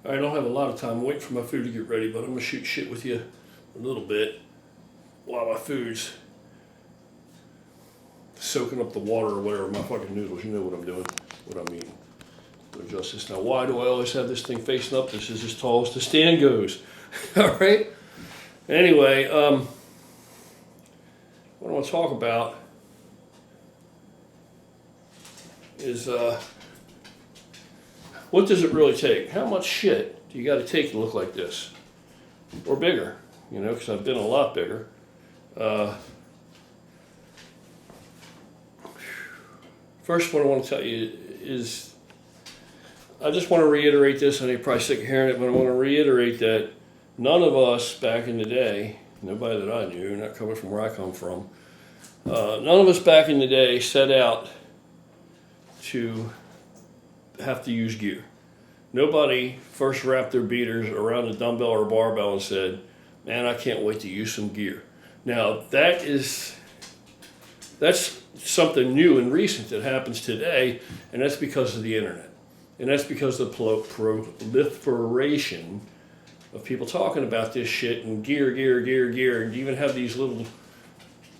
I don't have a lot of time waiting for my food to get ready, but I'm gonna shoot shit with you a little bit while my food's soaking up the water or whatever, my fucking noodles. You know what I'm doing, what I'm eating. So adjust this. Now, why do I always have this thing facing up? This is as tall as the stand goes. All right. Anyway, what I want to talk about is what does it really take? How much shit do you got to take to look like this? Or bigger, you know, because I've been a lot bigger. First, what I want to tell you is, I just want to reiterate this. I know you're probably sick of hearing it, but I want to reiterate that none of us back in the day, nobody that I knew, not coming from where I come from, none of us back in the day set out to have to use gear. Nobody first wrapped their beaters around a dumbbell or a barbell and said, man, I can't wait to use some gear. Now, that's something new and recent that happens today, and that's because of the internet. And that's because of the proliferation of people talking about this shit and gear, and you even have these little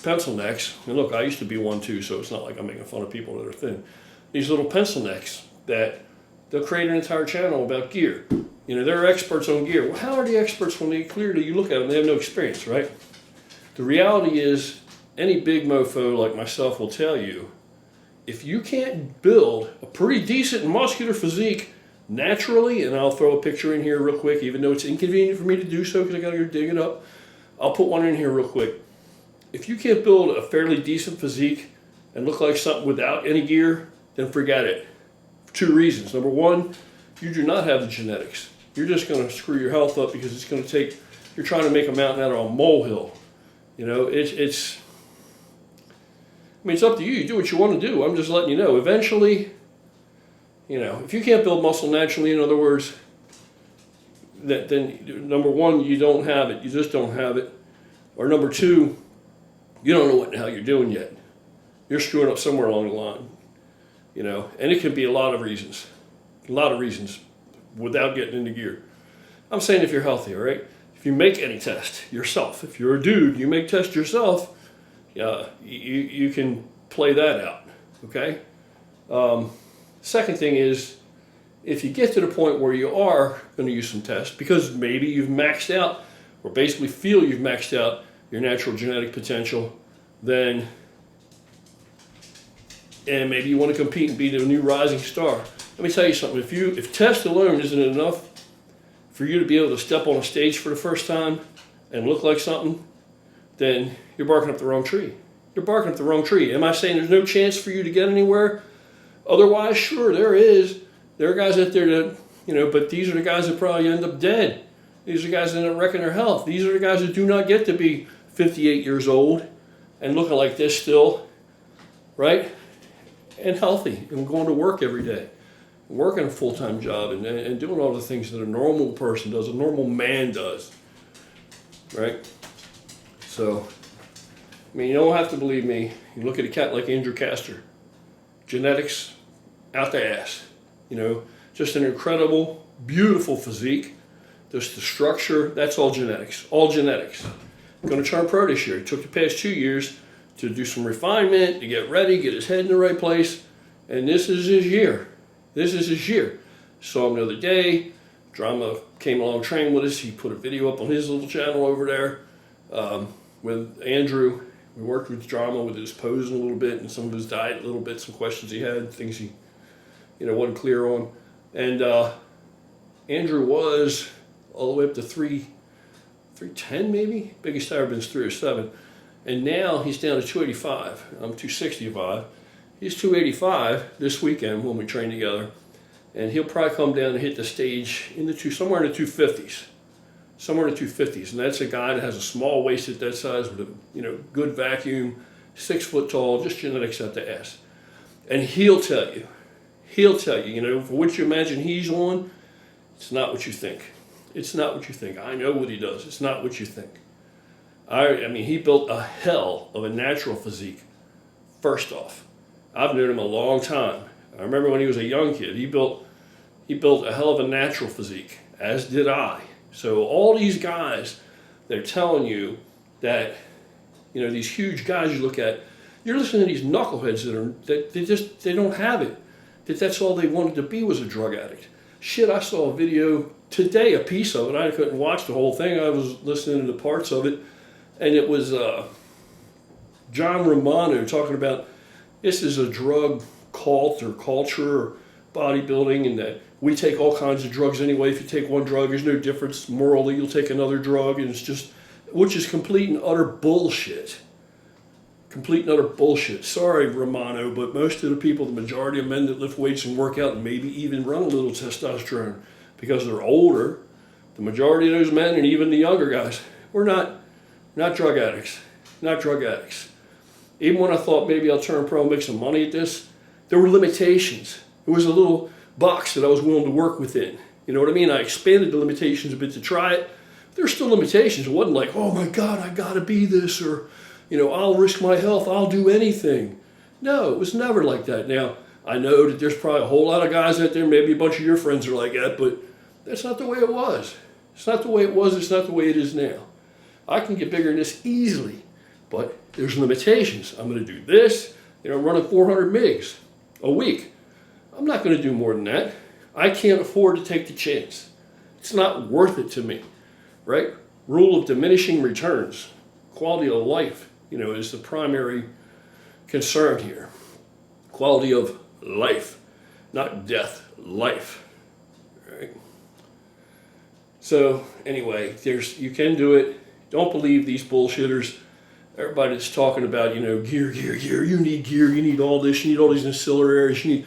pencil necks. And look, I used to be one too, so it's not like I'm making fun of people that are thin. These little pencil necks that they'll create an entire channel about gear. You know, they're experts on gear. Well, how are the experts when they clearly, you look at them, they have no experience, right? The reality is, any big mofo like myself will tell you, if you can't build a pretty decent muscular physique naturally, and I'll throw a picture in here real quick, even though it's inconvenient for me to do so because I gotta go dig it up, I'll put one in here real quick. If you can't build a fairly decent physique and look like something without any gear, then forget it. For 2 reasons. Number one, you do not have the genetics. You're just going to screw your health up because it's going to take, you're trying to make a mountain out of a molehill. You know, it's up to you. You do what you want to do. I'm just letting you know. Eventually, you know, if you can't build muscle naturally, in other words, then number one, you don't have it. You just don't have it. Or number two, you don't know what the hell you're doing yet. You're screwing up somewhere along the line. You know, and it can be a lot of reasons without getting into gear. I'm saying if you're healthy, all right? If you make any test yourself, if you're a dude, you make test yourself, you can play that out, okay? Second thing is, if you get to the point where you are going to use some tests, because maybe you've maxed out, or basically feel you've maxed out your natural genetic potential, then, and maybe you want to compete and be the new rising star. Let me tell you something, if test alone isn't enough for you to be able to step on a stage for the first time and look like something, then you're barking up the wrong tree. You're barking up the wrong tree. Am I saying there's no chance for you to get anywhere? Otherwise, sure, there is. There are guys out there that, you know, but these are the guys that probably end up dead. These are the guys that end up wrecking their health. These are the guys that do not get to be 58 years old and looking like this still, right? And healthy and going to work every day, working a full-time job and doing all the things that a normal person does, a normal man does, right? So, I mean, you don't have to believe me. You look at a cat like Andrew Castor, genetics out the ass, you know, just an incredible, beautiful physique. Just the structure, that's all genetics, all genetics. Going to turn pro this year. He took the past 2 years to do some refinement, to get ready, get his head in the right place, and this is his year. This is his year. Saw him the other day. Drama came along, trained with us. He put a video up on his little channel over there with Andrew. We worked with Drama with his posing a little bit and some of his diet a little bit, some questions he had, things he, you know, wasn't clear on. And Andrew was all the way up to 310 maybe. Biggest I've ever been is 307. And now he's down to 285. I'm 265. He's 285 this weekend when we train together. And he'll probably come down and hit the stage in somewhere in the 250s. Somewhere in the 250s. And that's a guy that has a small waist at that size with a, you know, good vacuum, 6 foot tall, just genetics at the ass. And he'll tell you, you know, for what you imagine he's on, it's not what you think. It's not what you think. I know what he does. It's not what you think. I mean, he built a hell of a natural physique, first off. I've known him a long time. I remember when he was a young kid, he built a hell of a natural physique. as did I. So all these guys, they're telling you that, you know, these huge guys you look at, you're listening to these knuckleheads that they don't have it. That's all they wanted to be, was a drug addict. Shit, I saw a video today, a piece of it. I couldn't watch the whole thing. I was listening to parts of it, and it was John Romano talking about this is a drug cult or culture or bodybuilding, and that we take all kinds of drugs anyway. If you take one drug, there's no difference morally. You'll take another drug, and it's just, which is complete and utter bullshit. Complete and utter bullshit. Sorry, Romano, but most of the people, the majority of men that lift weights and work out and maybe even run a little testosterone because they're older, the majority of those men and even the younger guys, we're not drug addicts. Not drug addicts. Even when I thought maybe I'll turn pro and make some money at this, there were limitations. It was a little box that I was willing to work within. You know what I mean? I expanded the limitations a bit to try it. There's still limitations. It wasn't like, oh my God, I gotta be this, or, you know, I'll risk my health, I'll do anything. No, it was never like that. Now, I know that there's probably a whole lot of guys out there, maybe a bunch of your friends are like that, but that's not the way it was. It's not the way it was, it's not the way it is now. I can get bigger than this easily, but there's limitations. I'm gonna do this, you know, I'm running 400 MIGs a week. I'm not gonna do more than that. I can't afford to take the chance. It's not worth it to me, right? Rule of diminishing returns. Quality of life, you know, is the primary concern here. Quality of life, not death, life. Right? So anyway, you can do it. Don't believe these bullshitters. Everybody that's talking about, you know, gear, you need all this, you need all these ancillaries,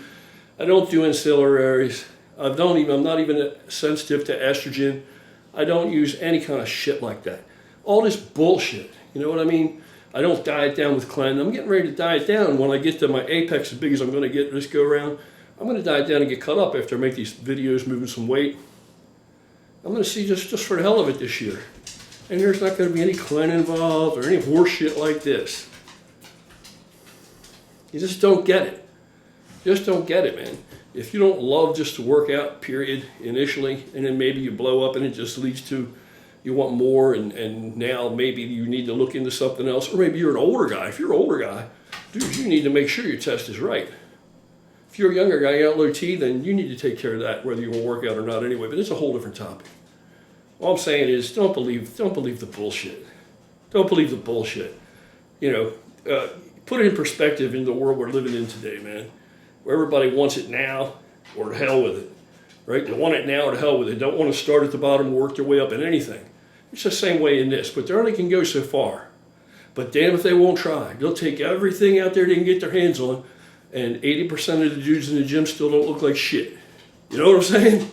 I don't do ancillaries. I'm not even sensitive to estrogen. I don't use any kind of shit like that. All this bullshit, you know what I mean? I don't diet down with cleanse. I'm getting ready to diet down when I get to my apex as big as I'm going to get this go around. I'm going to diet down and get cut up after I make these videos moving some weight. I'm going to see just for the hell of it this year. And there's not going to be any cleanse involved or any horse shit like this. You just don't get it. Just don't get it, man. If you don't love just to work out, period, initially, and then maybe you blow up and it just leads to you want more, and now maybe you need to look into something else, or maybe you're an older guy. If you're an older guy, dude, you need to make sure your test is right. If you're a younger guy, you got low T, then you need to take care of that, whether you want to work out or not anyway, but it's a whole different topic. All I'm saying is don't believe the bullshit. Don't believe the bullshit. You know, put it in perspective in the world we're living in today, man, where everybody wants it now or to hell with it, right? They want it now or to hell with it. They don't want to start at the bottom and work their way up in anything. It's the same way in this, but they only can go so far. But damn if they won't try. They'll take everything out there they can get their hands on, and 80% of the dudes in the gym still don't look like shit. You know what I'm saying?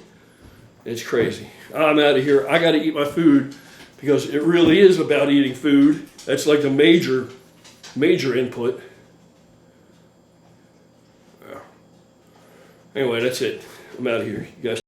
It's crazy. I'm out of here. I got to eat my food because it really is about eating food. That's like the major input. Anyway, that's it. I'm out of here. You guys.